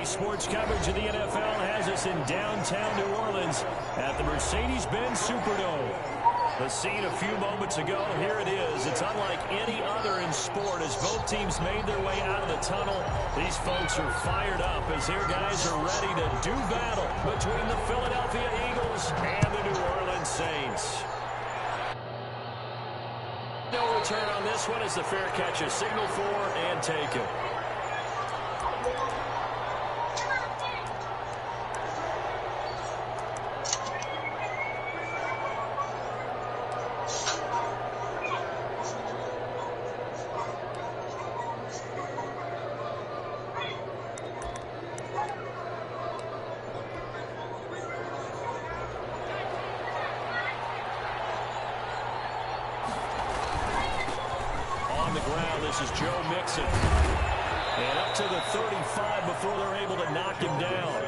sports coverage of the NFL has us in downtown New Orleans at the Mercedes-Benz Superdome. The scene a few moments ago, here it is. It's unlike any other in sport as both teams made their way out of the tunnel. These folks are fired up as their guys are ready to do battle between the Philadelphia Eagles and the New Orleans Saints. No return on this one as the fair catch is signaled for and taken. This is Joe Mixon. And up to the 35 before they're able to knock him down.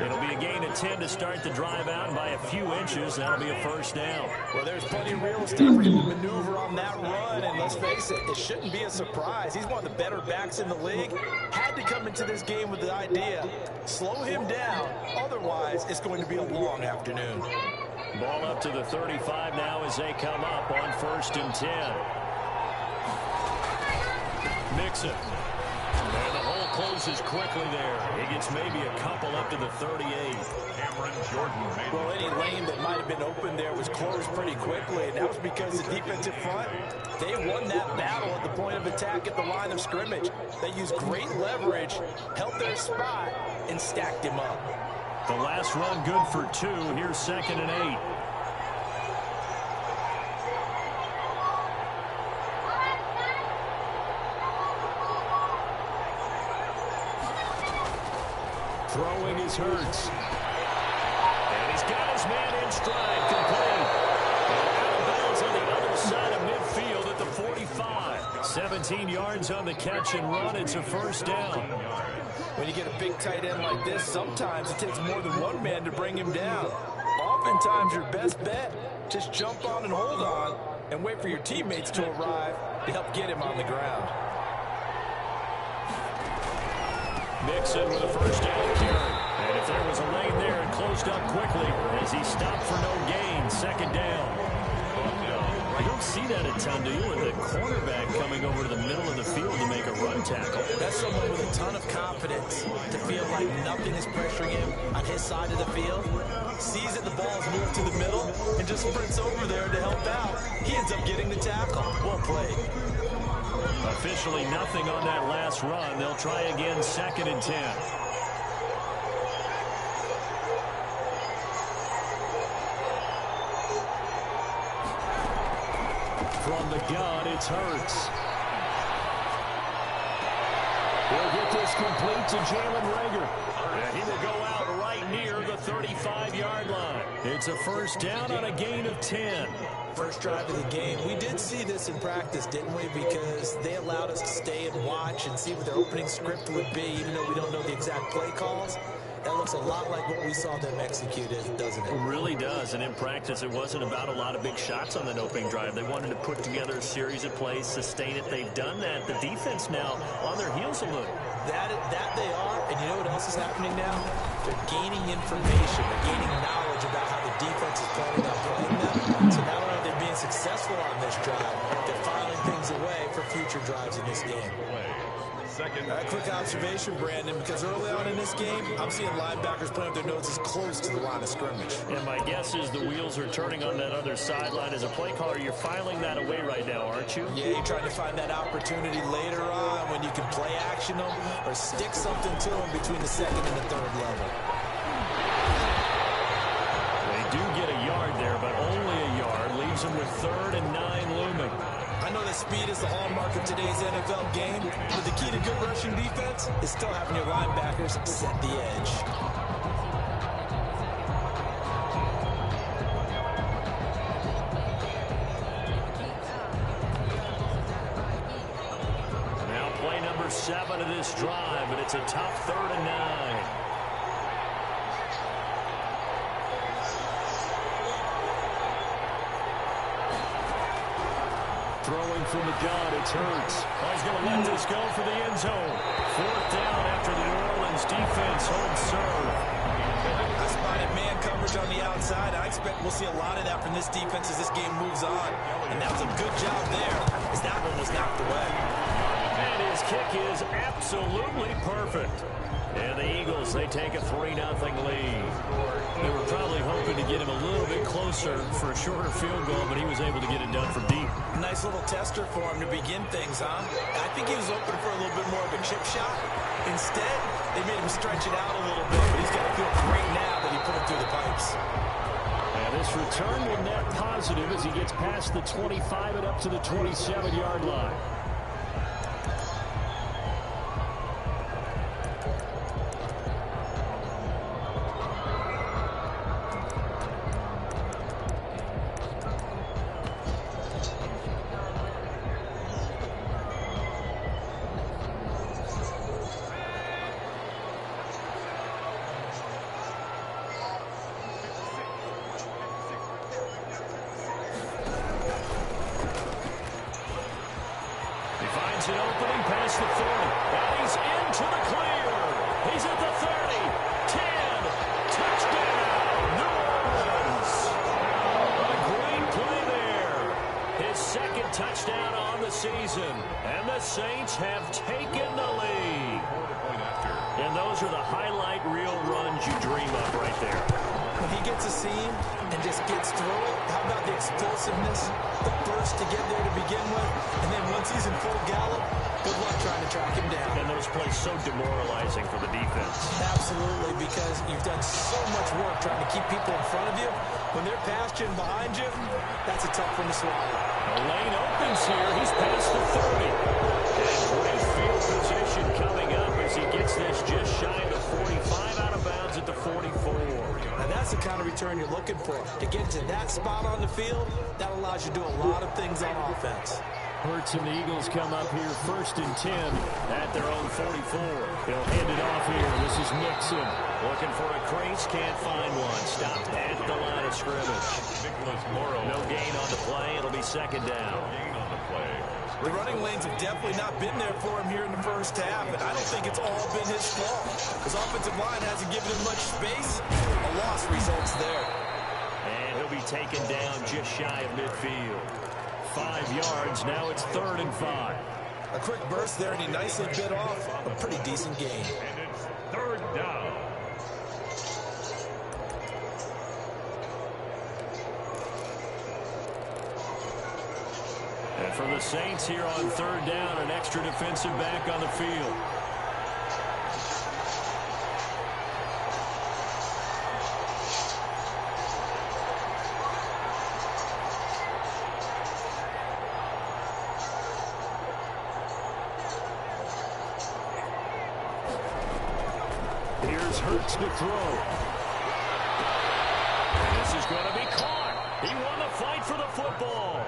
It'll be a gain of 10 to start the drive out, and by a few inches, that'll be a first down. Well, there's plenty of real estate for him to maneuver on that run, and let's face it, it shouldn't be a surprise. He's one of the better backs in the league. Had to come into this game with the idea, slow him down, otherwise it's going to be a long afternoon. Ball up to the 35 now as they come up on 1st and 10. Mixon. And the hole closes quickly there. He gets maybe a couple up to the 38. Cameron Jordan. Well, any lane that might have been open there was closed pretty quickly, and that was because the defensive front, they won that battle at the point of attack at the line of scrimmage. They used great leverage, held their spot, and stacked him up. The last run good for 2. Here's 2nd and 8. Throwing is Hurts. And he's got his man in stride, complete. And out of bounds on the other side of midfield at the 45. 17 yards on the catch and run. It's a first down. When you get a big tight end like this, sometimes it takes more than one man to bring him down. Oftentimes, your best bet, just jump on and hold on and wait for your teammates to arrive to help get him on the ground. Mixon with a first down carry. And if there was a lane there, it closed up quickly as he stopped for no gain. 2nd down. You don't see that a ton, do you? With a cornerback coming over to the middle of the field to make a run tackle. That's someone with a ton of confidence to feel like nothing is pressuring him on his side of the field. Sees that the ball is moved to the middle and just sprints over there to help out. He ends up getting the tackle. Well played. Officially nothing on that last run. They'll try again 2nd and 10. From the gun, it's Hurts. He'll get this complete to Jalen Reagor. And he will go out right near the 35-yard line. It's a first down on a gain of 10. First drive of the game. We did see this in practice, didn't we? Because they allowed us to stay and watch and see what their opening script would be, even though we don't know the exact play calls. That looks a lot like what we saw them execute, doesn't it? It really does. And in practice, it wasn't about a lot of big shots on that opening drive. They wanted to put together a series of plays, sustain it. They've done that. The defense now on their heels a little. That they are. And you know what else is happening now? They're gaining information. They're gaining knowledge about how the defense is planning on playing them. So not only are they being successful on this drive, they're filing things away for future drives in this game. A quick observation, Brandon, because early on in this game, I'm seeing linebackers putting their noses close to the line of scrimmage. And my guess is the wheels are turning on that other sideline. As a play caller, you're filing that away right now, aren't you? Yeah, you're trying to find that opportunity later on when you can play action them or stick something to them between the 2nd and the 3rd level. They do get a yard there, but only a yard. Leaves them with 3rd and 9 looming. I know that speed is the hallmark of today's NFL game, but the key to good rushing defense is still having your linebackers set the edge. Now play number 7 of this drive, but it's a tough 3rd and 9. Throwing from the gun, it's Hurts. Oh, he's going to let this go for the end zone. 4th down after the New Orleans defense holds serve. I spotted man coverage on the outside. I expect we'll see a lot of that from this defense as this game moves on. And that was a good job there as that one was knocked away. And his kick is absolutely perfect. And the Eagles, they take a 3-0 lead. They were probably hoping to get him a little bit closer for a shorter field goal, but he was able to get it done from deep. Nice little tester for him to begin things, huh? I think he was open for a little bit more of a chip shot. Instead, they made him stretch it out a little bit, but he's got to feel great now that he put it through the pipes. And this return will net positive as he gets past the 25 and up to the 27-yard line. An opening past the 40, and he's into the clear. He's at the 30, 10, touchdown, New Orleans. A great play there. His 2nd touchdown on the season, and the Saints have taken the lead. And those are the highlight reel runs you dream of right there. When he gets a seam and just gets through it, how about the explosiveness, the burst to get there to begin with, and then once he's in full gallop, good luck trying to track him down. And those plays so demoralizing for the defense. Absolutely, because you've done so much work trying to keep people in front of you. When they're past you and behind you, that's a tough one to swallow. The lane opens here. He's past the 30. And great field position coming up as he gets this just shy of the 45, out of bounds at the 44. And that's the kind of return you're looking for. To get to that spot on the field, that allows you to do a lot of things on offense. Hurts and the Eagles come up here 1st and 10 at their own 44. They'll hand it off here. This is Mixon. Looking for a crease, can't find one. Stopped at the line of scrimmage. No gain on the play. It'll be 2nd down. The running lanes have definitely not been there for him here in the first half, and I don't think it's all been his fault. His offensive line hasn't given him much space. A loss results there. And he'll be taken down just shy of midfield. 5 yards. Now it's 3rd and 5. A quick burst there, and he nicely bit off a pretty decent gain. And it's 3rd down. And for the Saints here on 3rd down, an extra defensive back on the field. Here's Hurts to throw. This is going to be caught. He won the fight for the football.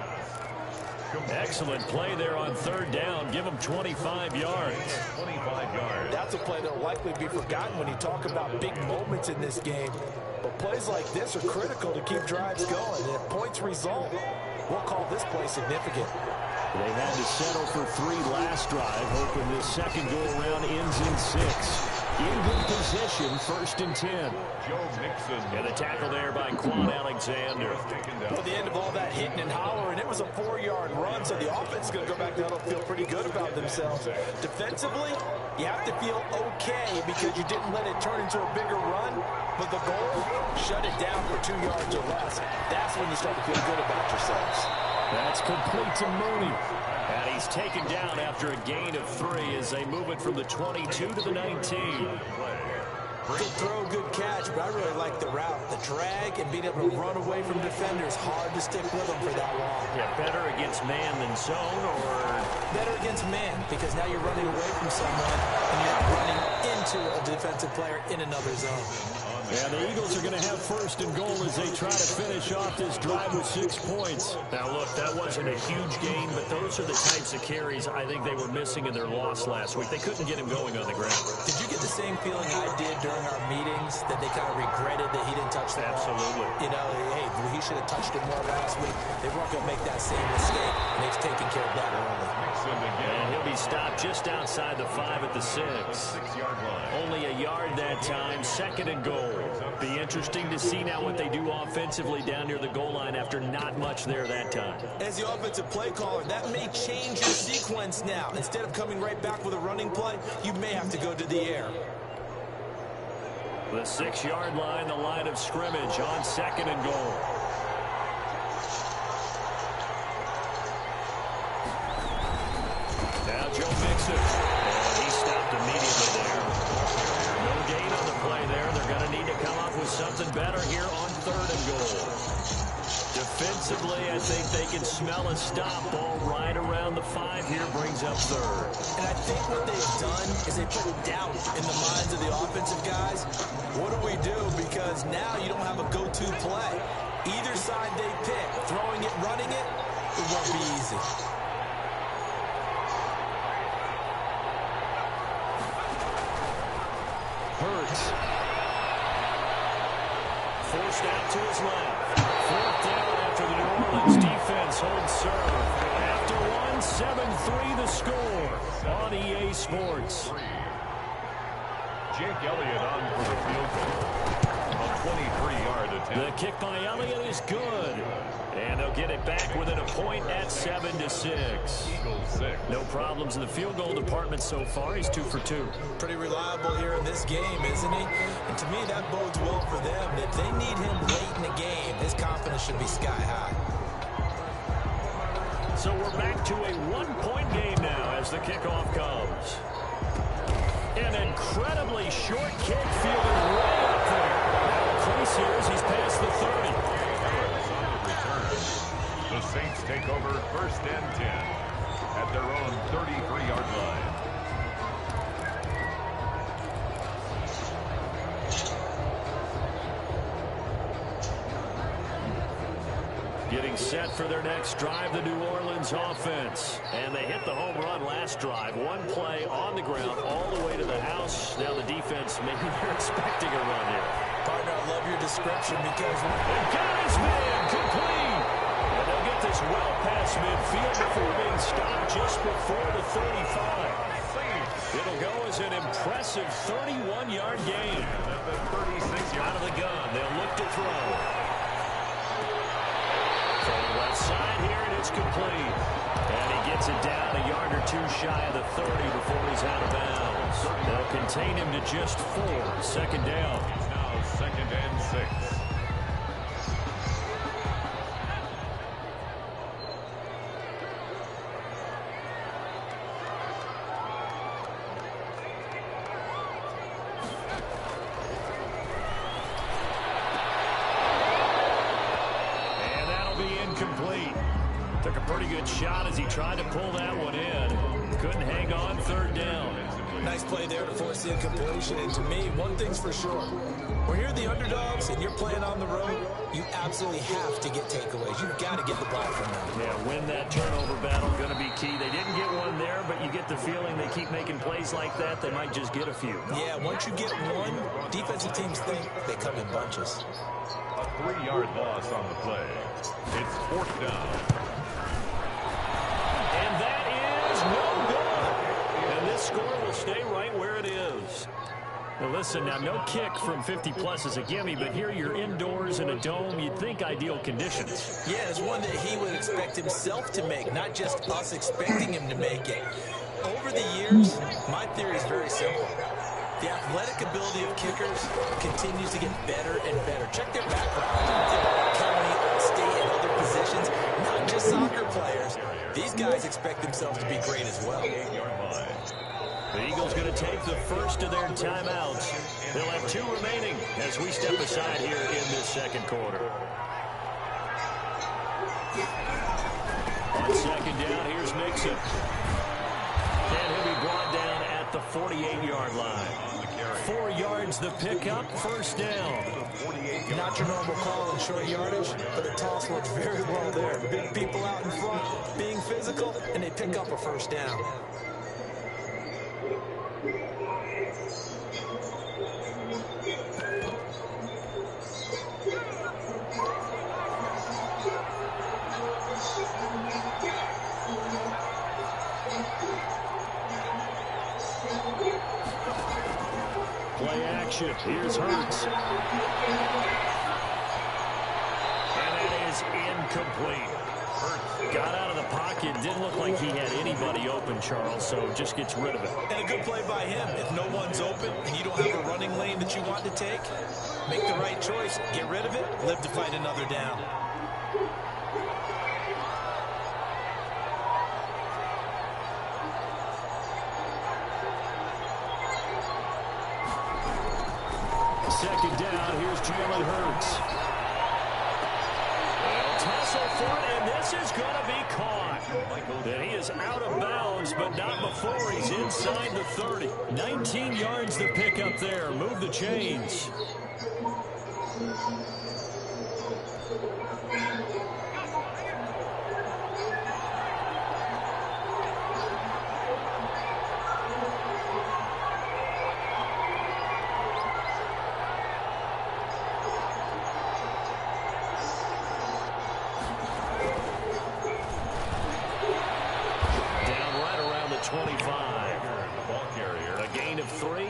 Excellent play there on 3rd down. Give him 25 yards. 25 yards. That's a play that will likely be forgotten when you talk about big moments in this game. But plays like this are critical to keep drives going. And if points result, we'll call this play significant. They had to settle for 3 last drive, hoping this second go-around ends in 6. In good position, 1st and 10. Joe Mixon. And the tackle there by Quan Alexander. At the end of all that hitting and hollering, it was a 4-yard run, so the offense is going to go back down and feel pretty good about themselves. Defensively, you have to feel okay because you didn't let it turn into a bigger run, but the goal, shut it down for 2 yards or less. That's when you start to feel good about yourselves. That's complete to Mooney. And he's taken down after a gain of 3 as they move it from the 22 to the 19. Good throw, good catch, but I really like the route. The drag and being able to run away from defenders, hard to stick with them for that long. Yeah, better against man than zone, or? Better against man, because now you're running away from someone and you're not running into a defensive player in another zone. Yeah, the Eagles are going to have 1st and goal as they try to finish off this drive with 6 points. Now, look, that wasn't a huge gain, but those are the types of carries I think they were missing in their loss last week. They couldn't get him going on the ground. Did you get the same feeling I did during our meetings, that they kind of regretted that he didn't touch the ball? Absolutely. You know, hey, he should have touched it more last week. They weren't going to make that same mistake, and they've taken care of that early. And he'll be stopped just outside the 5 at the 6. Only a yard that time, 2nd and goal. Be interesting to see now what they do offensively down near the goal line after not much there that time. As the offensive play caller, that may change your sequence now. Instead of coming right back with a running play, you may have to go to the air. The 6-yard line, the line of scrimmage on 2nd and goal. Now Joe Mixon. And he stopped immediately there. No gain on the play there. They're going to need to come up with something better here on 3rd and goal. Defensively, I think they can smell a stop. Ball right around the 5 here, brings up 3rd. And I think what they've done is they put doubt in the minds of the offensive guys. What do we do? Because now you don't have a go-to play. Either side they pick, throwing it, running it, it won't be easy. Hurts. Forced out to his left. 4th down after the New Orleans defense holds serve. After 1, 7-3 the score on EA Sports. Jake Elliott on for the field goal. A 23-yard attempt. The kick by Elliott is good. And they'll get it back within a point at 7-6. Eagles 6. No problems in the field goal department so far. He's 2 for 2. Pretty reliable here in this game, isn't he? And to me, that bodes well for them. If they need him late in the game, his confidence should be sky high. So we're back to a 1-point game now as the kickoff comes. An incredibly short kick fielded way up there. Now crease here as he's past the 30. The Saints take over 1st and 10 at their own 33-yard line. Getting set for their next drive, the New Orleans offense. And they hit the home run last drive. 1 play on the ground all the way to the house. Now the defense, maybe they're expecting a run here. Partner, I love your description because... They've got his man complete. And they'll get this well past midfield before being stopped just before the 35. It'll go as an impressive 31-yard gain. 36 out of the gun. They'll look to throw. From the left side here, and it's complete. And he gets it down a yard or 2 shy of the 30 before he's out of bounds. They'll contain him to just 4. 2nd down. It's now 2nd and 6. Took a pretty good shot as he tried to pull that one in. Couldn't hang on 3rd down. Nice play there to force the incompletion. And to me, one thing's for sure. When you're the underdogs and you're playing on the road, you absolutely have to get takeaways. You've got to get the ball from them. Yeah, win that turnover battle, going to be key. They didn't get one there, but you get the feeling they keep making plays like that, they might just get a few. Yeah, once you get one, defensive teams think they come in bunches. A 3-yard loss on the play. It's 4th down. And that is no good. And this score will stay right where it is. Now listen, now no kick from 50-plus is a gimme, but here you're indoors in a dome. You'd think ideal conditions. Yeah, it's one that he would expect himself to make, not just us expecting him to make it. Over the years, my theory is very simple. The athletic ability of kickers continues to get better and better. Check their background. County, state, and other positions, not just soccer players. These guys expect themselves to be great as well. The Eagles going to take the first of their timeouts. They'll have 2 remaining as we step aside here in this 2nd quarter. On 2nd down, here's Mixon. And he'll be brought down at the 48-yard line. 4 yards the pickup, 1st down. Not your normal call in short yardage, but the toss works very well there. Big people out in front, being physical, and they pick up a 1st down. action. Here's Hurts. And that is incomplete. Got out of the pocket. Didn't look like he had anybody open, Charles, so just gets rid of it. And a good play by him. If no one's open and you don't have a running lane that you want to take, make the right choice. Get rid of it. Live to fight another down. Second down, here's Jalen Hurts. They'll tussle for it, and this is going to be caught. And he is out of bounds, but not before he's inside the 30. 19 yards to pick up there. Move the chains.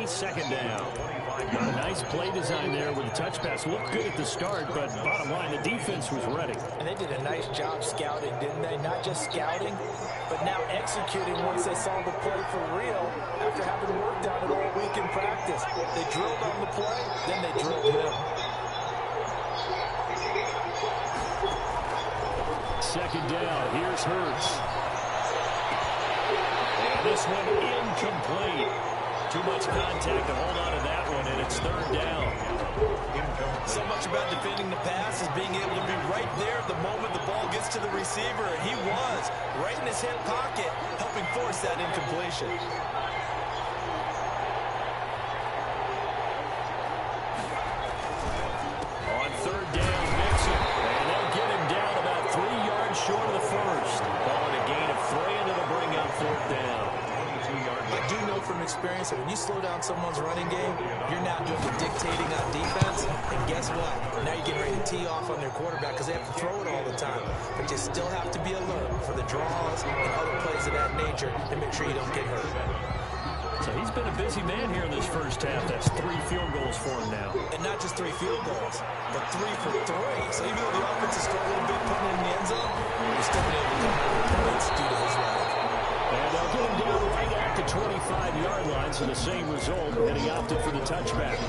Second down. Got a nice play design there with the touch pass. Looked good at the start, but bottom line, the defense was ready. And they did a nice job scouting, didn't they? Not just scouting, but now executing once they saw the play for real after having worked on it all week in practice. They drilled on the play, then they drilled him. Second down. Here's Hurts. And this one incomplete. Too much contact to hold on to that one, and it's third down. So much about defending the pass is being able to be right there the moment the ball gets to the receiver. And he was right in his hip pocket, helping force that incompletion. On third down, Mixon. And they'll get him down about 3 yards short of the first. Ball at a gain of 3, and it'll bring up fourth down. I do know from experience that when you slow down someone's running game, you're now doing the dictating on defense. And guess what? Now you're getting ready to tee off on their quarterback because they have to throw it all the time. But you still have to be alert for the draws and other plays of that nature and make sure you don't get hurt. So he's been a busy man here in this first half. That's 3 field goals for him now. And not just 3 field goals, but 3 for 3. So even though the offense is struggling a bit putting it in the end zone, he's still been able to come out with points due to his running. And they'll get him down right at the 25-yard line, so the same result, and he opted for the touchback.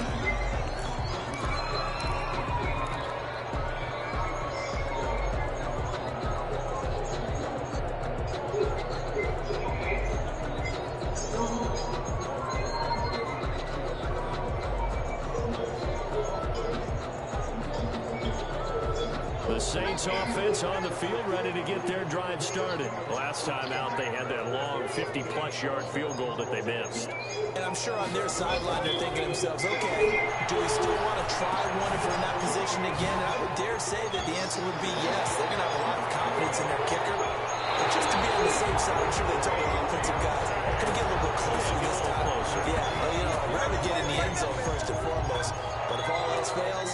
The Saints offense on the field, ready to get their drive started. Last time out, they had that long 50-plus yard field goal that they missed. And I'm sure on their sideline, they're thinking to themselves, okay, do we still want to try one if we're in that position again? And I would dare say that the answer would be yes. They're going to have a lot of confidence in their kicker. But just to be on the safe side, I'm sure they told the offensive guys, we're going to get a little bit closer this time. Yeah, well, you know, I'd rather get in the end zone first and foremost. But if all else fails,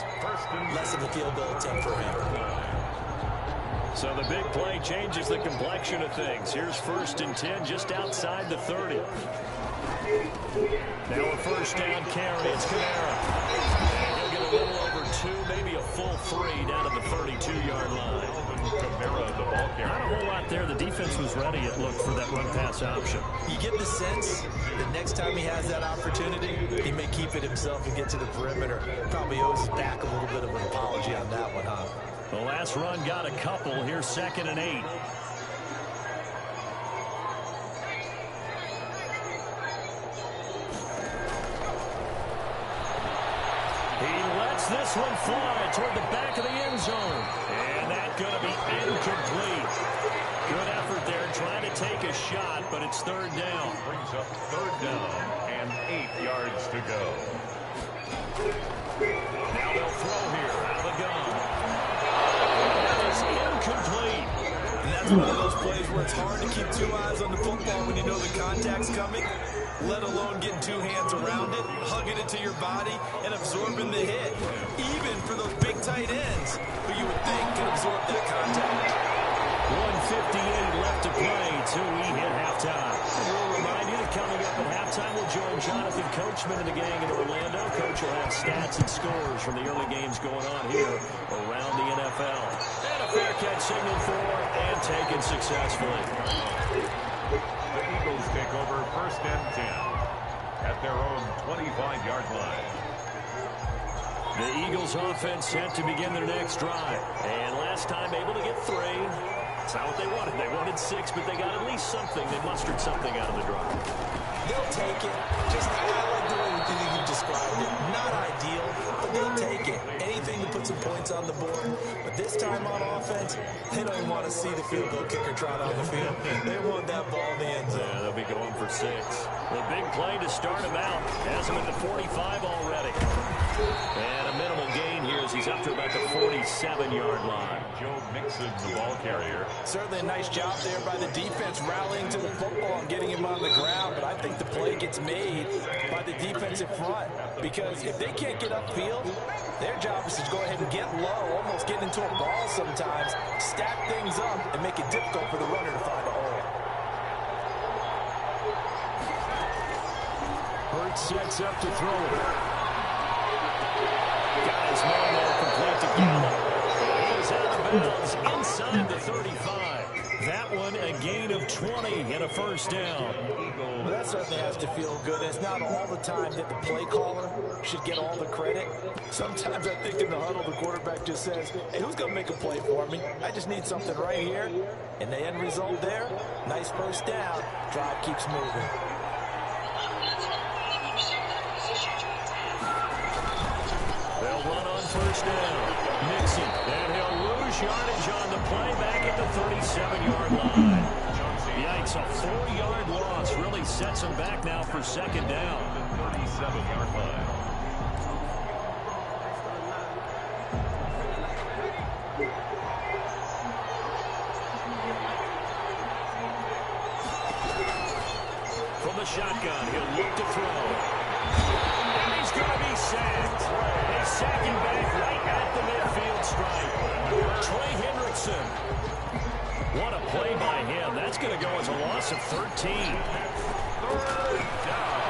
less of a field goal attempt for him. So the big play changes the complexion of things. Here's 1st and 10 just outside the 30. Now a first down carry. It's Kamara. And he'll get a little over 2, maybe a full 3 down to the 32-yard line. Kamara, the ball carrier. Not a whole lot there. The defense was ready, it looked, for that run-pass option. You get the sense that next time he has that opportunity, he may keep it himself and get to the perimeter. Probably owes back a little bit of an apology on that one, huh? The last run got a couple. Here's 2nd and 8. He lets this one fly toward the back of the end zone. And that's going to be incomplete. Good effort there trying to take a shot, but it's 3rd down. Brings up 3rd down and 8 yards to go. Now they'll throw here out of the gun. That is incomplete. And that's one of those plays where it's hard to keep 2 eyes on the football when you know the contact's coming, let alone getting 2 hands around it, hugging it to your body, and absorbing the hit. Even for those big tight ends who you would think can absorb that contact. 1:58 left to play. we hit halftime. We'll remind you that coming up at halftime, we'll join Jonathan Coachman and the gang in Orlando. Coach will have stats and scores from the early games going on here around the NFL. And a fair catch signaled for and taken successfully. The Eagles take over 1st and 10 at their own 25-yard line. The Eagles offense set to begin their next drive. And last time able to get 3. That's not what they wanted. They wanted 6, but they got at least something. They mustered something out of the drive. They'll take it. Just, I like the way you described it. Not ideal, but they'll take it. Anything to put some points on the board. But this time on offense, they don't want to see the field goal kicker trot on the field. They want that ball in the end zone. Yeah, they'll be going for 6. The big play to start him out. Has him at the 45 already. And a minimal gain here as he's up to about the 47-yard line. Joe Mixon, the ball carrier. Certainly a nice job there by the defense rallying to the football and getting him on the ground. But I think the play gets made by the defensive front. Because if they can't get upfield, their job is to go ahead and get low, almost get into a ball sometimes, stack things up, and make it difficult for the runner to find a hole. Hurts sets up to throw it. Got his man there complete to Gallup. He's out of bounds inside the 35. That one a gain of 20 and a first down. Well, that certainly has to feel good. It's not all the time that the play caller should get all the credit. Sometimes I think in the huddle the quarterback just says, hey, who's going to make a play for me? I just need something right here. And the end result there, nice first down. Drive keeps moving. They'll run on first down. Mixon, and he'll lose yardage on the play back at the 37-yard line. Yikes, a 4-yard loss really sets him back now for second down. 37-yard line. From the shotgun, he'll look to throw. And he's going to be sacked. They sack him back right at the midfield stripe. Trey Hendrickson. What a play by him. That's going to go as a loss of 13. Third down.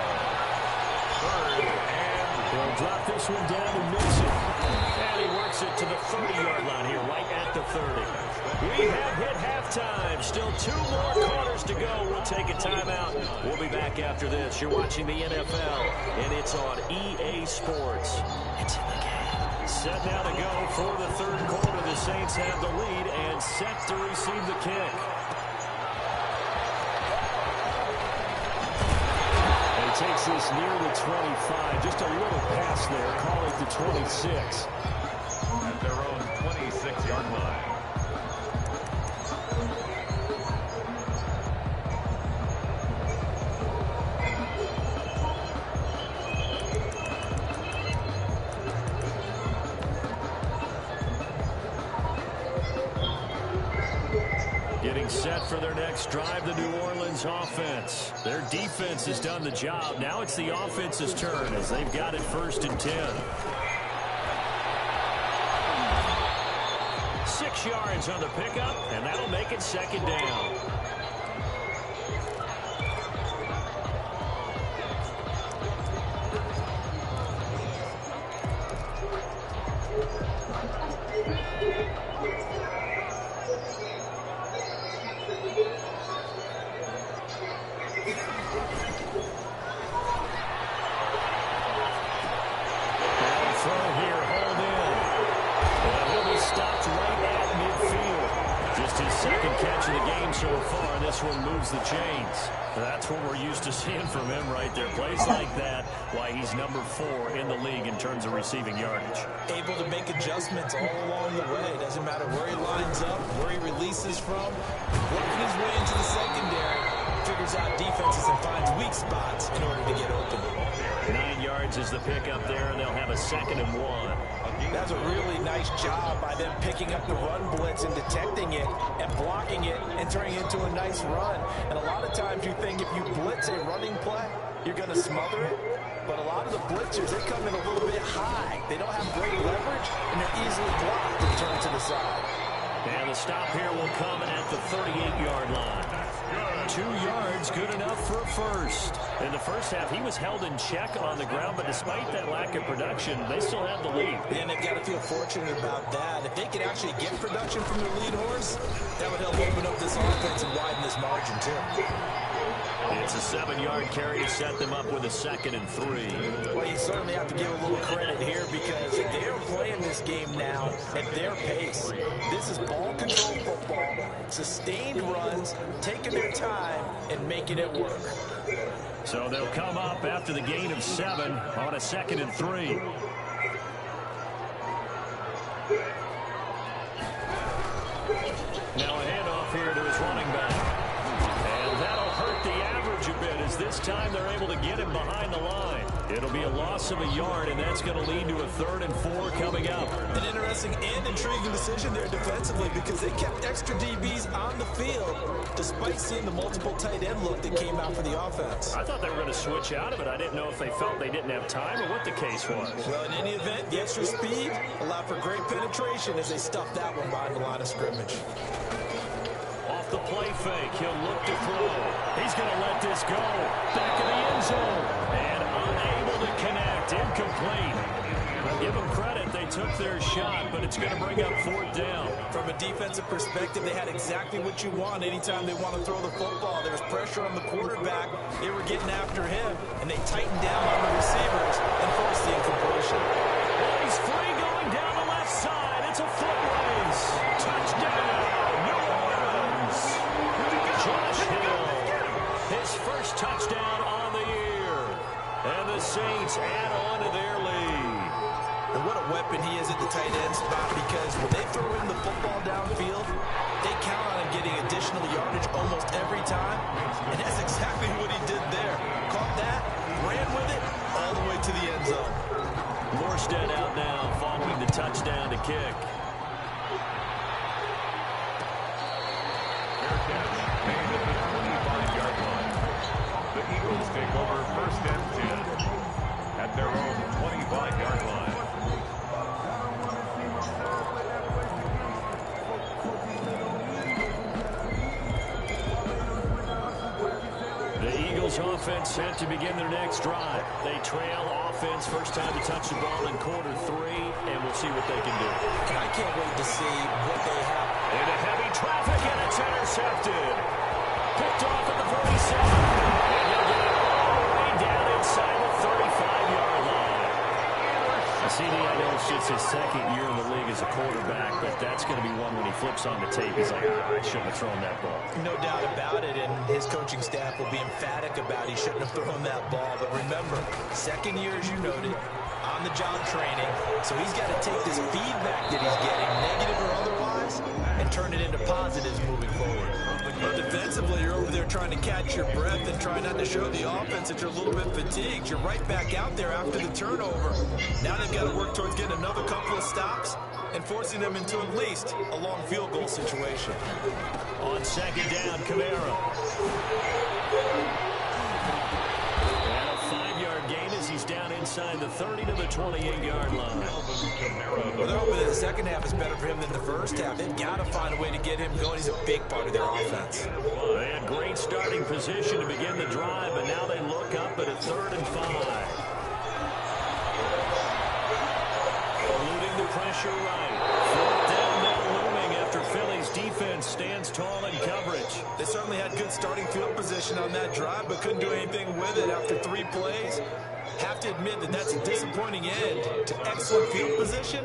They'll drop this one down to Mixon. And he works it to the 30-yard line here, right at the 30. We have hit halftime. Still 2 more quarters to go. We'll take a timeout. We'll be back after this. You're watching the NFL, and it's on EA Sports. It's in the game. Set now to go for the third quarter. The Saints have the lead and set to receive the kick. And he takes this near the 25. Just a little pass there. Call it the 26. At their own 26-yard line. Getting set for their next drive, the New Orleans offense. Their defense has done the job. Now it's the offense's turn as they've got it 1st and 10. 6 yards on the pickup, and that'll make it 2nd down. Second catch of the game so far. This one moves the chains. That's what we're used to seeing from him right there. Plays like that, why he's number 4 in the league in terms of receiving yardage. Able to make adjustments all along the way. Doesn't matter where he lines up, where he releases from. Working his way into the secondary. Figures out defenses and finds weak spots in order to get open. 9 yards is the pickup there, and they'll have a 2nd and 1. That's a really nice job by them picking up the run blitz and detecting it and blocking it and turning it into a nice run. And a lot of times you think if you blitz a running play, you're going to smother it. But a lot of the blitzers, they come in a little bit high. They don't have great leverage, and they're easily blocked and turned to the side. And the stop here will come at the 38-yard line. 2 yards, good enough for a first. In the first half, he was held in check on the ground, but despite that lack of production, they still have the lead. And they've got to feel fortunate about that. If they could actually get production from their lead horse, that would help open up this offense and widen this margin, too. It's a 7-yard carry to set them up with a 2nd and 3. Well, you certainly have to give a little credit here because they're playing this game now at their pace. This is ball control football, sustained runs, taking their time, and making it work. So they'll come up after the gain of 7 on a 2nd and 3. Now a handoff here to his running back. And that'll hurt the average a bit as this time they're able to get him behind the line. It'll be a loss of a yard, and that's going to lead to a 3rd and 4 coming up. An interesting and intriguing decision there defensively because they kept extra DBs on the field despite seeing the multiple tight end look that came out for the offense. I thought they were going to switch out of it. I didn't know if they felt they didn't have time or what the case was. Well, in any event, the extra speed allowed for great penetration as they stuffed that one behind the line of scrimmage. Off the play fake, he'll look to throw. He's going to let this go. Back in the end zone. And unable to connect. Incomplete. Give them credit. They took their shot, but it's going to bring up 4th down. From a defensive perspective, they had exactly what you want anytime they want to throw the football. There was pressure on the quarterback. They were getting after him, and they tightened down on the receivers and forced the incompletion. Well, he's free going down the left side. It's a foot race. Touchdown. Josh Hill, his first touchdown on the year. And the Saints add on to their lead. And what a weapon he is at the tight end spot because when they throw him the football downfield, they count on him getting additional yardage almost every time. And that's exactly what he did there. Caught that, ran with it, all the way to the end zone. Morstead out now following the touchdown to kick. The Eagles take over 1st and 10 at their own 25-yard line. The Eagles offense set to begin their next drive. They trail offense, first time to touch the ball in quarter 3, and we'll see what they can do. I can't wait to see what they have. Into heavy traffic, and it's intercepted. Picked off at the 47. And he'll get it all the way down inside the 35-yard line. CD, I know it's just his 2nd year in the league as a quarterback, but that's going to be one when he flips on the tape. He's like, I shouldn't have thrown that ball. No doubt about it, and his coaching staff will be emphatic about he shouldn't have thrown that ball. But remember, 2nd year, as you noted, on-the-job training, so he's got to take this feedback that he's getting, negative or otherwise, and turn it into positives moving forward. But defensively, you're over there trying to catch your breath and try not to show the offense that you're a little bit fatigued. You're right back out there after the turnover. Now they've got to work towards getting another couple of stops and forcing them into at least a long field goal situation. On 2nd down, Kamara. And a 5-yard gain as he's down inside the 30 to the 28-yard line. Well, they're hoping that the second half is better for him than the first half. They've got to find a way to get him going. He's a big part of their offense. They had great starting position to begin the drive, but now they look up at a 3rd and 5. Eluding the pressure right. 4th down now looming after Philly's defense stands tall in coverage. They certainly had good starting field position on that drive, but couldn't do anything with it after 3 plays. Have to admit that that's a disappointing end to excellent field position.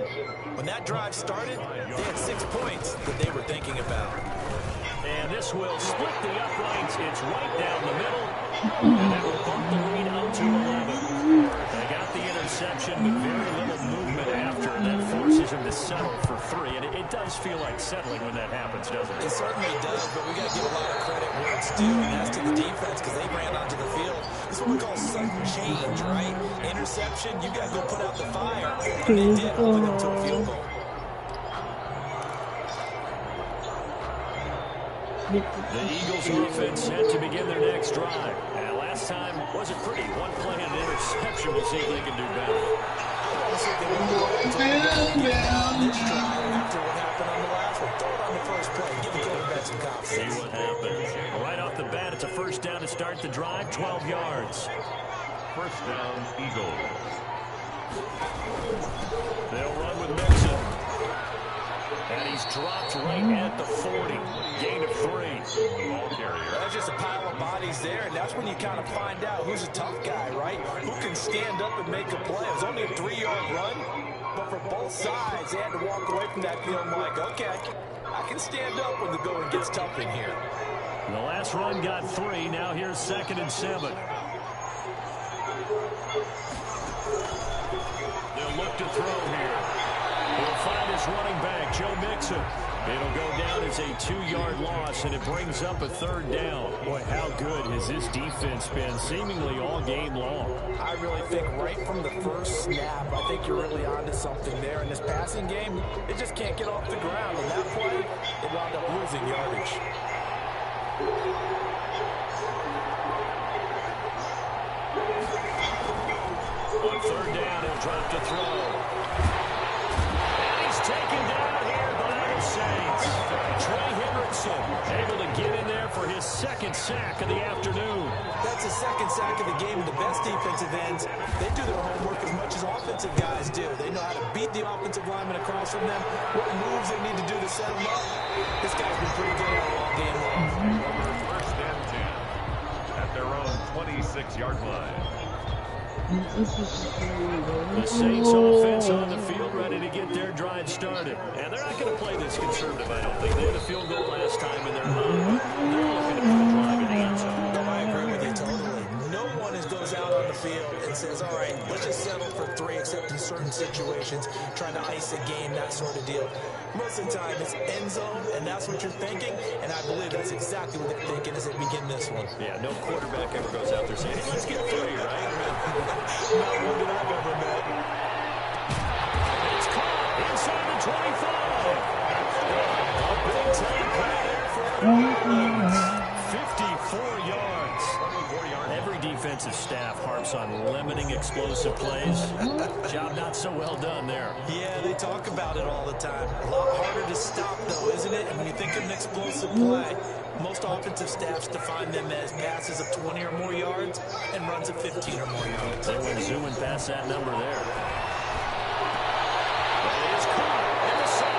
When that drive started, they had 6 points that they were thinking about. And this will split the uprights. It's right down the middle. And that will bump the lead up to 11. They got the interception, but very little movement after. And that forces him to settle for 3. And it does feel like settling when that happens, doesn't it? It certainly does, but we got to give a lot of credit where it's due, and that's to the defense because they ran onto the field. This is what we call sudden change, right? Interception, you got to go put out the fire. And they did, holding them to a field goal. The Eagles offense set to begin their next drive. And last time wasn't pretty. 1 play and an interception. We'll see if they can do better. We'll see if they can do better on this drive after what happened on the last one. Throw it on some confidence. See what happens. Right off the bat, it's a first down to start the drive, 12 yards. First down, Eagles. They'll run with Mixon. And he's dropped right at the 40. Gain of 3. Ball carrier. There's just a pile of bodies there, and that's when you kind of find out who's a tough guy, right? Who can stand up and make a play. It was only a 3-yard run, but for both sides, they had to walk away from that feeling like, okay, I can stand up when the going gets tough in here. The last run got 3. Now here's 2nd and 7. They'll look to throw here. He'll find his running back, Joe Mixon. It'll go down as a 2-yard loss, and it brings up a 3rd down. Boy, how good has this defense been seemingly all game long? I really think right from the first snap, I think you're really onto something there. In this passing game, it just can't get off the ground. And that play, it wound up losing yardage. On 3rd down, he'll drop to throw. And he's taken down here by the Saints. Trey Hendrickson able to get in there for his 2nd sack of the afternoon. That's the 2nd sack of the game. The best defensive ends, they do their homework as much as offensive guys do. They know how to beat the offensive lineman across from them, what moves they need to do to set them up. This guy's been pretty good all game long. First and 10 at their own 26-yard line. The Saints offense on the field ready to get their drive started. And they're not going to play this conservative, I don't think. They had a field goal last time in their home. They're looking to put a drive in the end zone. No, I agree with you totally. No one goes out on the field and says, all right, let's just settle for 3, except in certain situations, trying to ice a game, that sort of deal. Most of the time, it's end zone, and that's what you're thinking, and I believe that's exactly what they're thinking as they begin this one. Yeah, no quarterback ever goes out there saying, hey, let's get 3, right? Not one that I've ever met. It's caught inside the 25. A big time play there for 54 yards. Every defensive staff harps on limiting explosive plays. Job not so well done there. Yeah, they talk about it all the time. A lot harder to stop, though, isn't it? And when you think of an explosive play, most offensive staffs define them as passes of 20 or more yards and runs of 15 or more yards. They went zooming past that number there. But it's caught in the 7.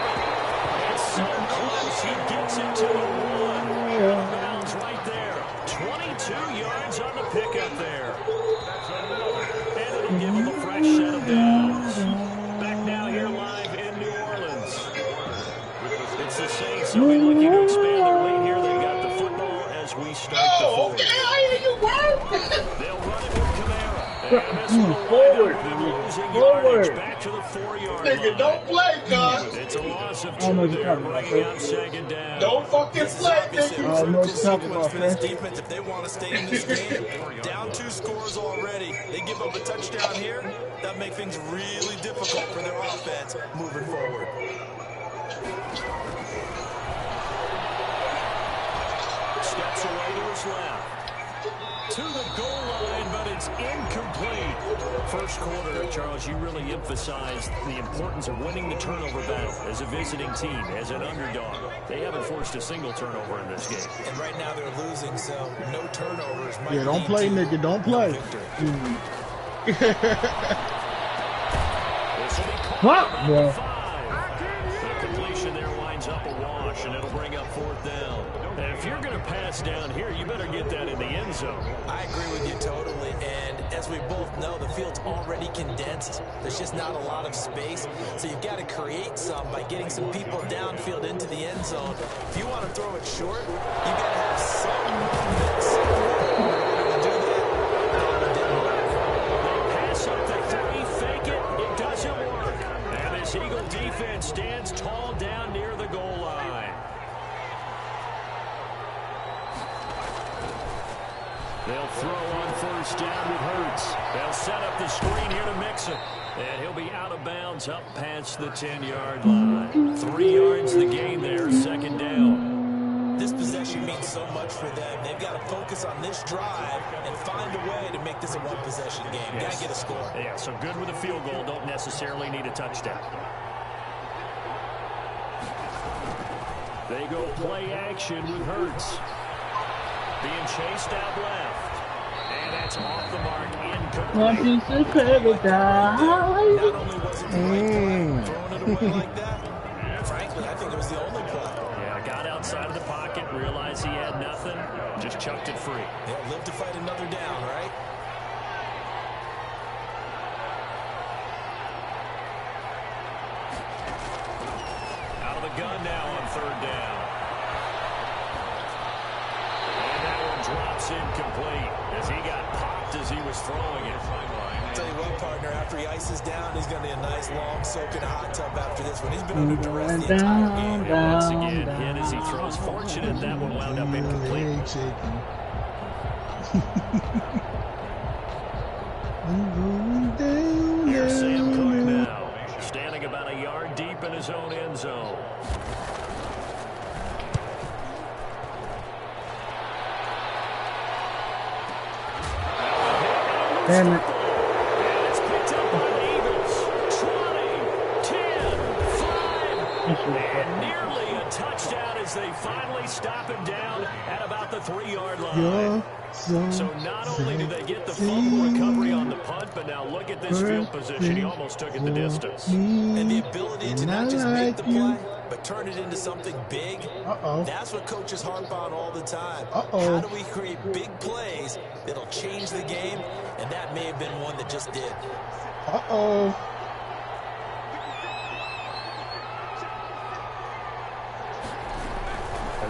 It's so close, he gets it to the 1. Out of bounds right there. 22 yards on the pickup there. And it'll give him a fresh set of downs. Back now here live in New Orleans. It's the Saints. They'll be looking to expand their lead here. They got the football as we start the 4th. They'll run it with Kamara. And this one will wind up them losing yardage back to the 4-yard line. Nigga, don't play, God. It's a loss of 2 there, bringing out 2nd down. Don't fucking play, nigga. I know what you're talking about, for this defense, if they want to stay in this game, down 2 scores already. They give up a touchdown here. That make things really difficult for their offense moving forward. Steps away to his left. To the goal line, but it's incomplete. First quarter, Charles, you really emphasized the importance of winning the turnover battle as a visiting team, as an underdog. They haven't forced a single turnover in this game. And right now they're losing, so no turnovers. Yeah, don't play, nigga. Don't play. What? The completion there winds up a wash, and it'll bring up 4th down. And if you're going to pass down here, you better get that in the end zone. I agree with you totally, and as we both know, the field's already condensed. There's just not a lot of space, so you've got to create some by getting some people downfield into the end zone. If you want to throw it short, you got to have some mix. To do that, didn't work. They pass up the 3, fake it, it doesn't work. And this Eagle defense stands tall down near the goal line. They'll throw on 1st down with Hurts. They'll set up the screen here to Mixon. And he'll be out of bounds up past the 10-yard line. 3 yards the gain there, 2nd down. This possession means so much for them. They've got to focus on this drive and find a way to make this a one-possession game. Got to get a score. Yeah, so good with a field goal. Don't necessarily need a touchdown. They go play action with Hurts. Being chased out left. And that's off the mark, incomplete. Piece of paradise. Not only was it the right play, throwing it away like that, frankly, I think it was the only play. Yeah, got outside of the pocket, realized he had nothing, just chucked it free. They'll live to fight another down, right? Out of the gun now on third down. And that one drops incomplete as he got popped as he was throwing it. I'll tell you what, partner, after he ices down, he's going to be a nice, long soak in a hot tub after this one. He's been under duress the entire game. And once again, hit as he throws. Fortunate that one wound up incomplete. Here's Sam Cook now, standing about a yard deep in his own end zone. Damn it. It's picked up by the Eagles. 20, 10, 5, and nearly a touchdown as they finally stop him down at about the 3-yard line. So not only do they get the fumble recovery on the punt, but now look at this field position. He almost took it the distance. And the ability to not just make the play, but turn it into something big, that's what coaches harp on all the time. How do we create big plays that'll change the game? And that may have been one that just did.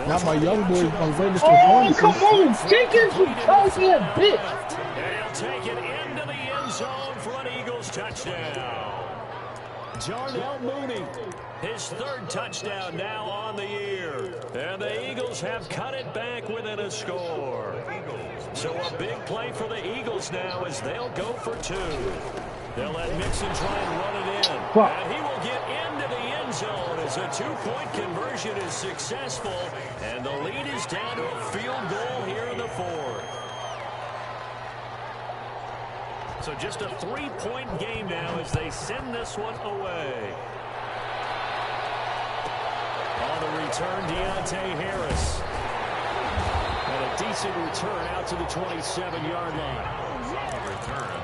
Not my young boy on greatest performances. Come on, Jenkins, you crazy bitch. And he'll take it into the end zone for an Eagles touchdown. Jarnell Mooney, his third touchdown now on the year. And the Eagles have cut it back within a score. So a big play for the Eagles now as they'll go for 2. They'll let Mixon try and run it in. And he will get into the end zone as a 2-point conversion is successful. And the lead is down to a field goal here in the 4th. So just a 3-point game now as they send this one away. On the return, Deontay Harris. And a decent return out to the 27-yard line. On the return,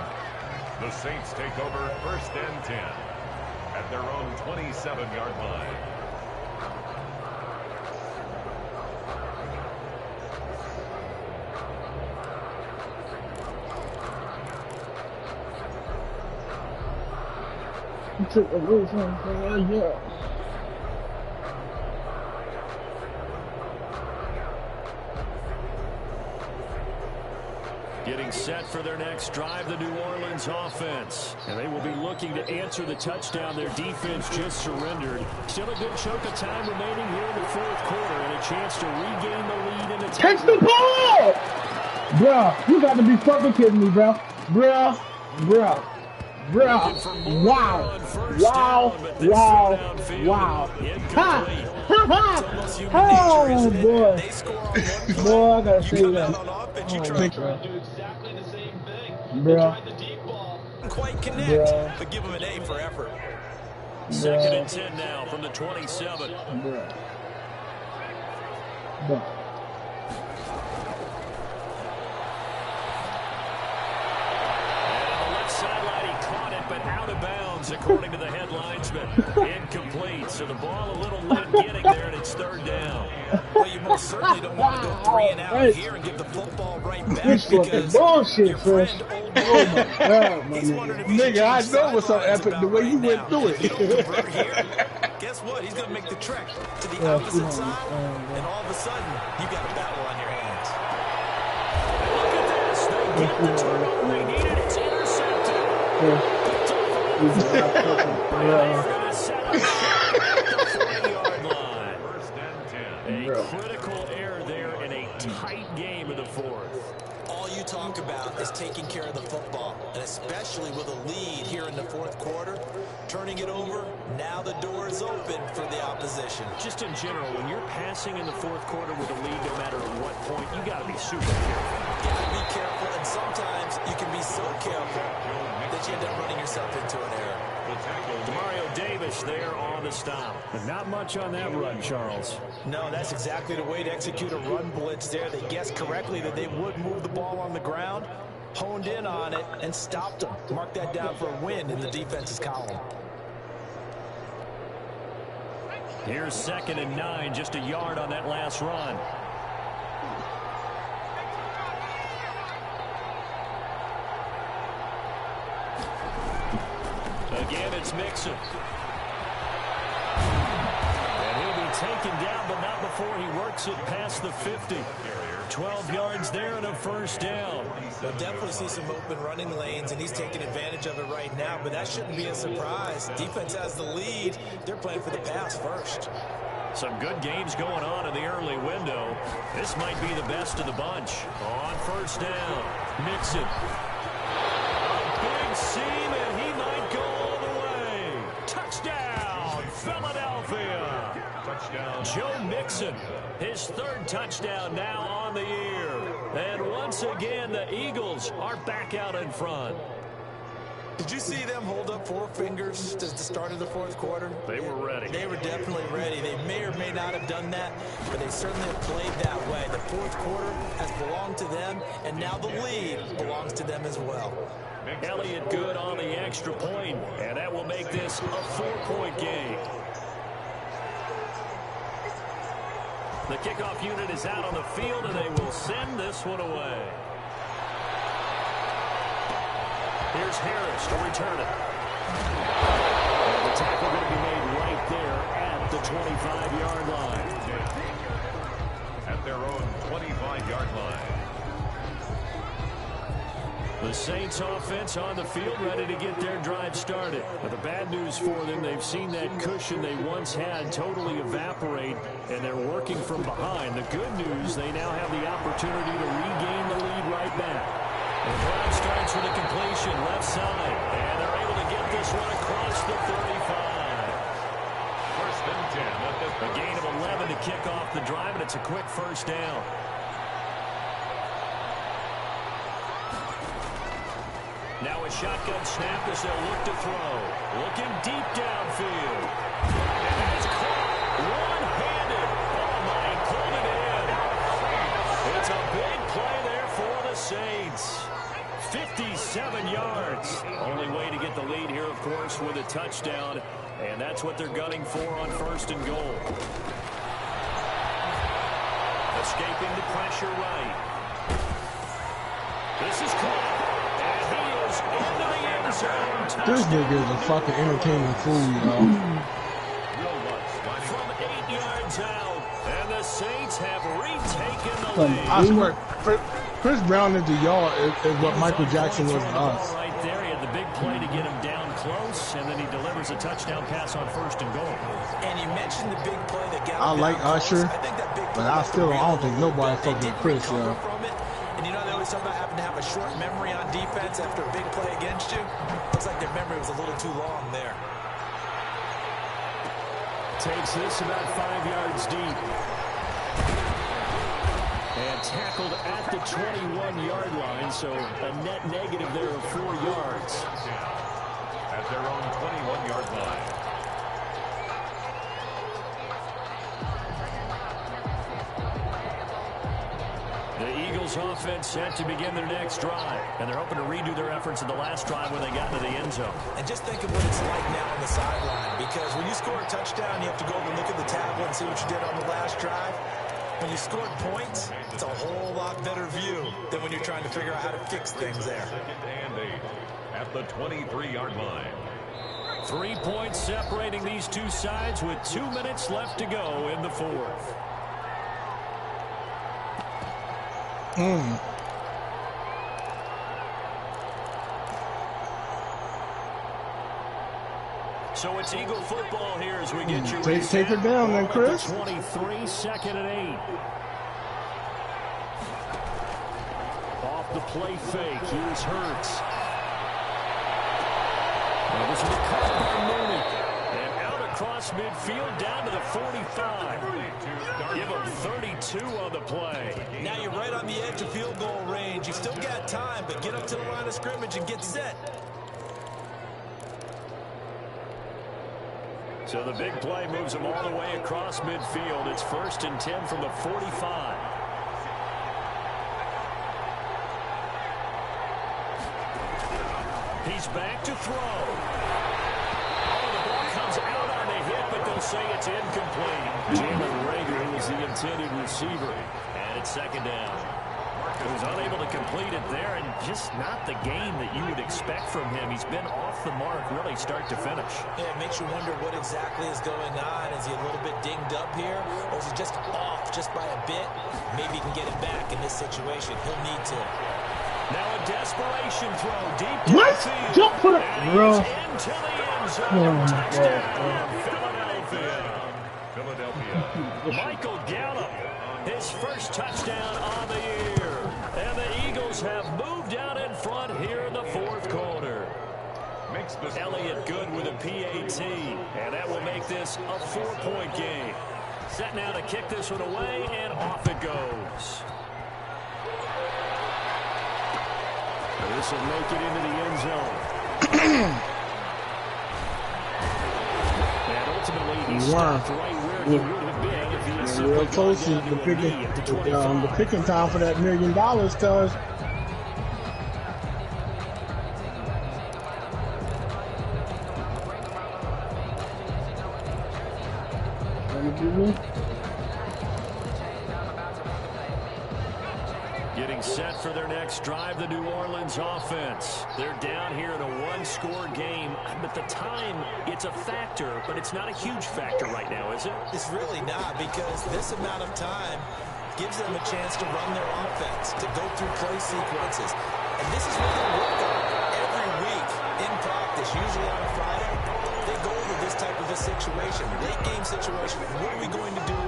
the Saints take over 1st and 10 at their own 27-yard line. You took a good one, yeah. Getting set for their next drive, the New Orleans offense. And they will be looking to answer the touchdown their defense just surrendered. Still a good chunk of time remaining here in the 4th quarter and a chance to regain the lead in the Catch the ball! Bruh, you got to be fucking kidding me, bro. Bruh. Wow. Ha! Oh, boy. Boy, I got to say that. Bro. Quite connect, but give him an A for effort. 2nd and 10 now from the 27. Out of bounds, according to the head linesman. Incomplete, so the ball a little late getting there, and it's 3rd down. Well, you most certainly don't want to go 3 and out here and give the football right back This fucking bullshit, your friend, oh my God, he's wondering if he should nigga, I change know what's so sidelines epic the about way right you went now. through If you don't it. convert here, guess what? He's going to make the trek to the opposite side, and all of a sudden, you got a battle on your hands. Look at this. They get the turnover they needed. It's intercepted. They're going to set up shop at the 40-yard line. 1st and 10. A critical error there in a tight game in the 4th. All you talk about is taking care of the football, and especially with a lead here in the 4th quarter, turning it over, now the door is open for the opposition. Just in general, when you're passing in the 4th quarter with a lead, no matter at what point, you got to be super careful. Got to be careful, and sometimes you can be so careful that you end up running yourself into an error. Demario Davis there on the stop. But not much on that run, Charles. No, that's exactly the way to execute a run blitz there. They guessed correctly that they would move the ball on the ground, honed in on it, and stopped them. Mark that down for a win in the defense's column. Here's 2nd and 9, just a yard on that last run. Again, it's Mixon. And he'll be taken down, but not before he works it past the 50. 12 yards there and a first down. We'll definitely see some open running lanes, and he's taking advantage of it right now, but that shouldn't be a surprise. Defense has the lead. They're playing for the pass first. Some good games going on in the early window. This might be the best of the bunch. On first down, Mixon. A big seam, and he might go all the way. Touchdown, Philadelphia. Touchdown. Joe Mixon, his 3rd touchdown now on the year. And once again, the Eagles are back out in front. Did you see them hold up 4 fingers at the start of the 4th quarter? They were ready. They were definitely ready. They may or may not have done that, but they certainly have played that way. The 4th quarter has belonged to them, and now the lead belongs to them as well. Elliott good on the extra point, and that will make this a 4-point game. The kickoff unit is out on the field, and they will send this one away. Here's Harris to return it. And the tackle going to be made right there at the 25-yard line. At their own 25-yard line. The Saints offense on the field ready to get their drive started. But the bad news for them, they've seen that cushion they once had totally evaporate, and they're working from behind. The good news, they now have the opportunity to regain the lead right back. The drive starts with a completion left side, and they're able to get this one across the 35. 1st and 10 at the A gain of 11 to kick off the drive, and it's a quick first down. Now a shotgun snap as they'll look to throw. Looking deep downfield. And it's caught one-handed. Oh, my, pulled it in. It's a big play there for the Saints. 57 yards. Only way to get the lead here, of course, with a touchdown. And that's what they're gunning for on 1st and goal. Escaping the pressure right. This is caught. This nigga is a fucking entertaining fool, y'all. From 8 yards out, and the Saints have retaken the lead. I swear, Chris Brown into y'all is what Michael Jackson was to us. Right there, he had the big play to get him down close, and then he delivers a touchdown pass on 1st and goal. And you mentioned the big play that got him I like down close. Usher, I think that big play but I don't think nobody fucking Chris, from it. And you know, they always talk about having to have a short memory on defense after a big play against you. Looks like their memory was a little too long there. Takes this about 5 yards deep. And tackled at the 21-yard line, so a net negative there of 4 yards. At their own 21-yard line. The Eagles offense set to begin their next drive, and they're hoping to redo their efforts in the last drive when they got into the end zone. And just think of what it's like now on the sideline, because when you score a touchdown, you have to go over and look at the tablet and see what you did on the last drive. When you scored points, it's a whole lot better view than when you're trying to figure out how to fix things there. 2nd and 8 at the 23-yard line. 3 points separating these two sides with 2 minutes left to go in the 4th. So it's Eagle football here as we get you Take it down then, Chris. 23, 2nd and 8. Off the play fake. Here's Hurts. Now this is the cut by Mooney. And out across midfield down to the 45. Give him 32 on the play. Now you're right on the edge of field goal range. You still got time, but get up to the line of scrimmage and get set. So the big play moves him all the way across midfield. It's 1st and 10 from the 45. He's back to throw. Oh, the ball comes out on the hit, but they'll say it's incomplete. Jalen Rager was the intended receiver. And it's 2nd down. He was unable to complete it there, and just not the game that you would expect from him. He's been off the mark really start to finish. Yeah, it makes you wonder what exactly is going on. Is he a little bit dinged up here, or is he just off just by a bit? Maybe he can get it back in this situation. He'll need to. Now a desperation throw deep What? Jump for the bro. Into the end zone. Touchdown, Philadelphia. Michael Gallup, his first touchdown on the year. And the Eagles have moved out in front here in the 4th quarter. Makes this Elliott good with a PAT, and that will make this a 4-point game. Set now to kick this one away, and off it goes. This will make it into the end zone. And ultimately, he stopped right where he would have been if he had simply Real close gone is down the to a picking, knee at the 25. the picking time for that $1 million, cuz. Getting set for their next drive, the New Orleans offense. They're down here in a 1-score game. At the time, it's a factor, but it's not a huge factor right now, is it? It's really not, because this amount of time gives them a chance to run their offense, to go through play sequences. And this is what they work on every week in practice, usually on a Friday. They go over this type of a situation, late game situation. What are we going to do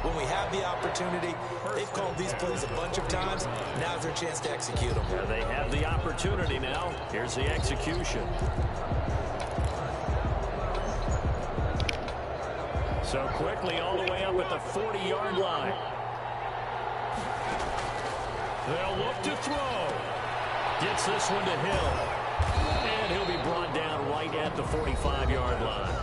when we have the opportunity? They've called these plays a bunch of times. Now's their chance to execute them. Yeah, they have the opportunity now. Here's the execution. So quickly all the way up at the 40-yard line. They'll look to throw. Gets this one to Hill. And he'll be brought down right at the 45-yard line.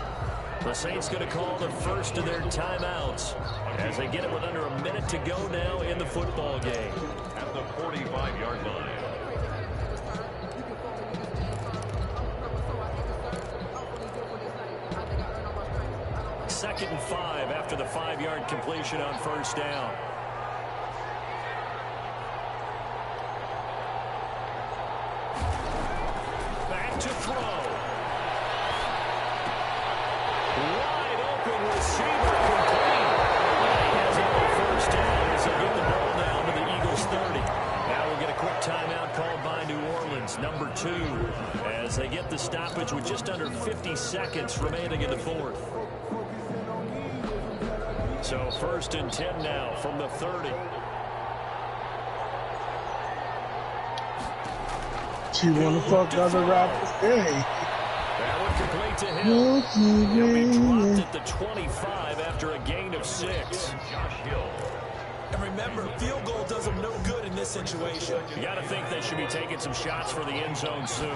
The Saints going to call the first of their timeouts as they get it with under a minute to go now in the football game. At the 45-yard line. Second and 5 after the 5-yard completion on 1st down. Back to throw. Wide open receiver complete. He has it on 1st down as they get the ball down to the Eagles 30. Now we'll get a quick timeout called by New Orleans, number 2, as they get the stoppage with just under 50 seconds remaining in the 4th. So 1st and 10 now from the 30. She wanna fuck other rappers. Hey. That one complete to Hill. He'll be dropped at the 25 after a gain of 6. Josh Hill. And remember, field goal does them no good in this situation. You got to think they should be taking some shots for the end zone soon.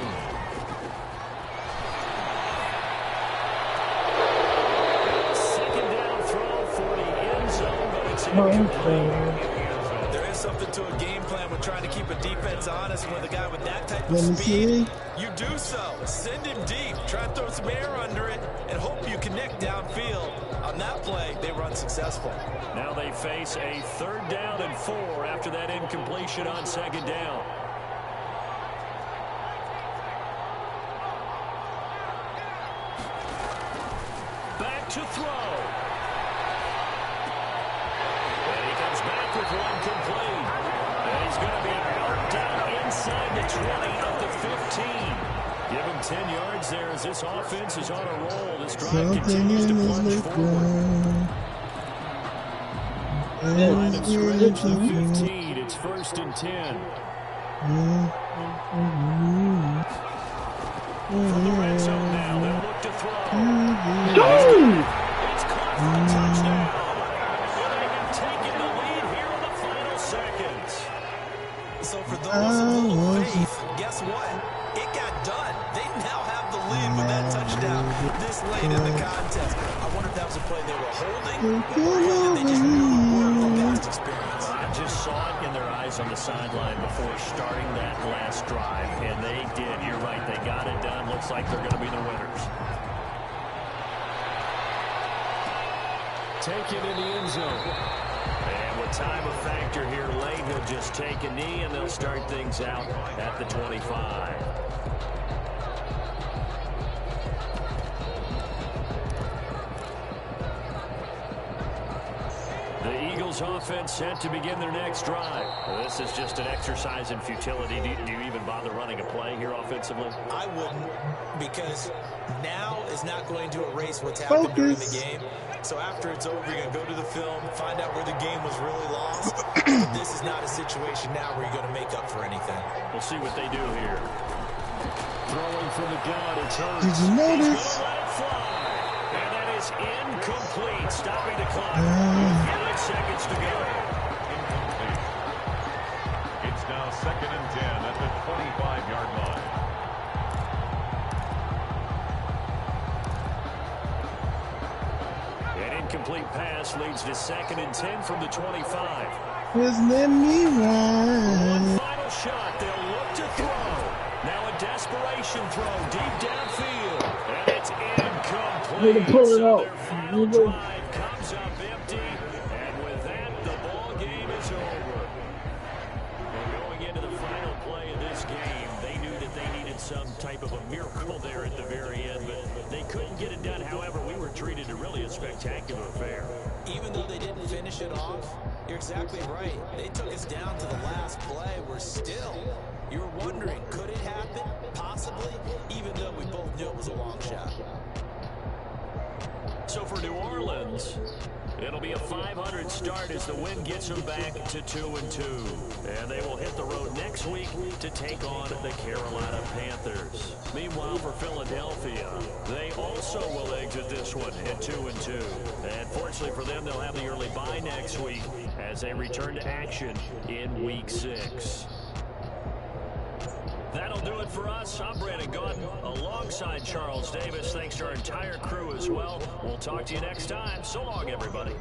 Second down throw for the end zone, but it's incomplete. There is something to a game plan with trying to keep a defense honest with a guy with that type of Let me speed. see. You do so. Send him deep. Try to throw some air under it and hope you connect downfield. On that play, they were unsuccessful. Now they face a 3rd down and 4 after that incompletion on 2nd down. Back to throw. And he comes back with one complete. And he's going to be out down inside the 20 of the 15. Give him 10 yards there as this offense is on a roll. This drive continues to plunge forward. Line of scrimmage, the 15. It's 1st and 10. From the red zone now, they'll look to throw. It's caught for a touchdown. And they have taken the lead here in the final seconds. So for those of little faith, guess what? It got done. They now have the lead with that touchdown this late in the contest. I wonder if that was a play they were holding or a play that they just knew would work from past experience. I just saw it in their eyes on the sideline before starting that last drive, and they did. You're right. They got it done. Looks like they're going to be the winners. Take it in the end zone. And with time a factor here late, he'll just take a knee, and they'll start things out at the 25. The Eagles offense set to begin their next drive. Well, this is just an exercise in futility. Do you even bother running a play here offensively? I wouldn't, because now is not going to erase what's happened during the game. So after it's over, you're going to go to the film, find out where the game was really lost. But this is not a situation now where you're going to make up for anything. We'll see what they do here. Throwing from the gun, it's Hurts. Did you notice? He's gonna let it fly. And that is incomplete. Stopping the clock. 5 seconds to go. Incomplete. It's now 2nd and 10 at the 25-yard line. An incomplete pass leads to 2nd and 10 from the 25. Just let me One run. final shot. They'll look to throw. Now a desperation throw deep downfield. And it's incomplete. Need to pull it So out. their final drive comes up empty. And with that, the ball game is over. Well, going into the final play of this game, they knew that they needed some type of a miracle there at the very end, but they couldn't get it done. However, we were treated to really a spectacular affair. Even though they didn't finish it off, you're exactly right. They took us down to the last play. We're still, you were wondering, could it happen? Possibly, even though we both knew it was a long shot. So for New Orleans, it'll be a 500 start as the win gets them back to 2-2. And they will hit the road next week to take on the Carolina Panthers. Meanwhile, for Philadelphia, they also will exit this one at 2-2. And fortunately for them, they'll have the early bye next week as they return to action in Week 6. That'll do it for us. I'm Brandon Gordon alongside Charles Davis. Thanks to our entire crew as well. We'll talk to you next time. So long, everybody.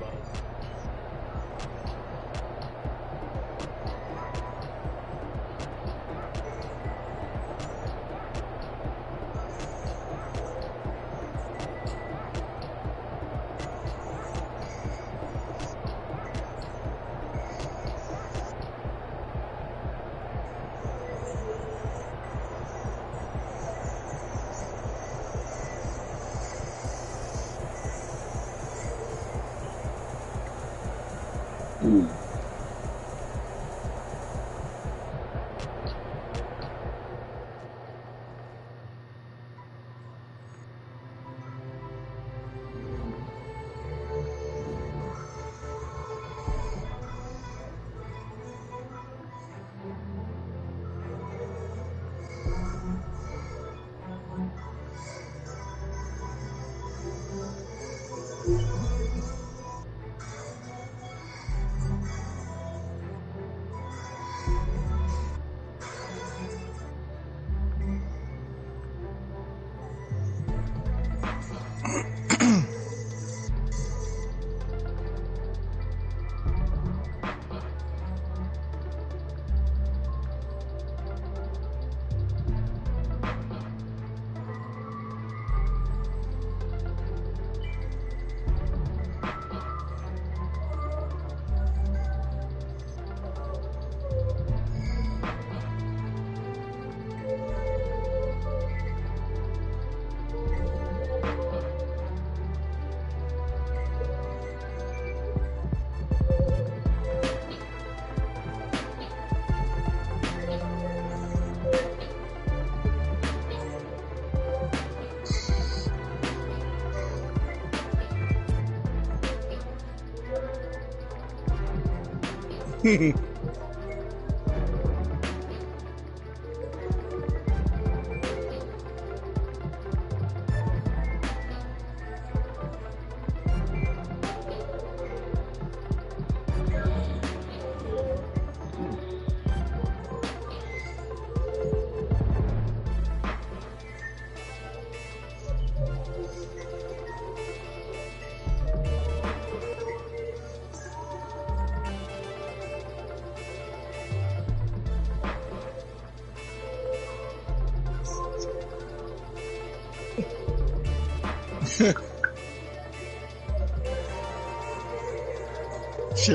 Shit,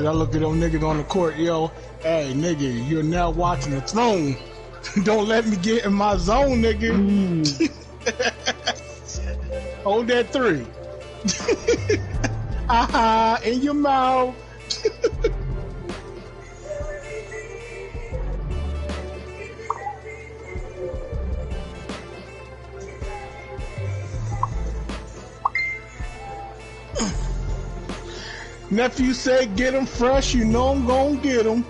I look at them niggas on the court, yo. Hey, nigga, you're now watching the throne. Don't let me get in my zone, nigga. Hold that 3. Aha, in your mouth. Nephew said get him fresh, you know I'm gonna get him.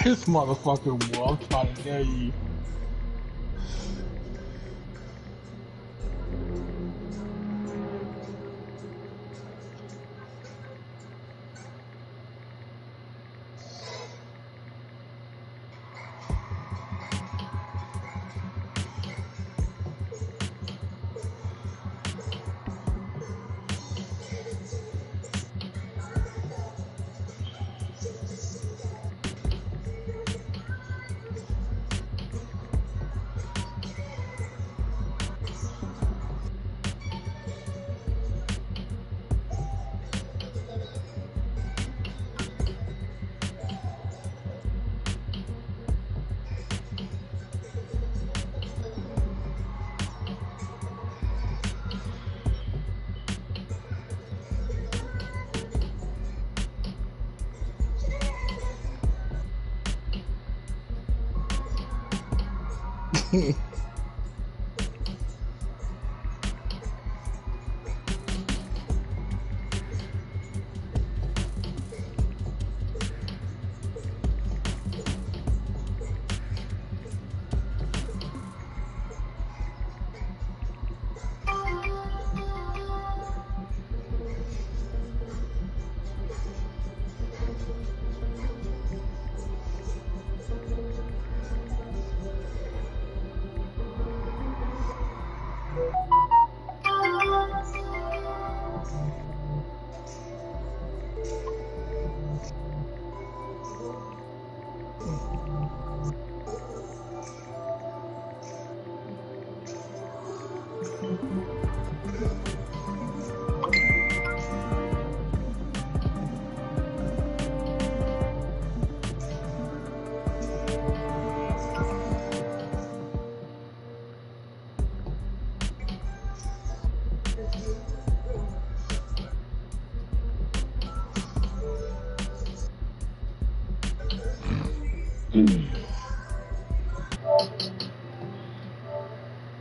This motherfucker, boy, I'm trying to tell you. Mm.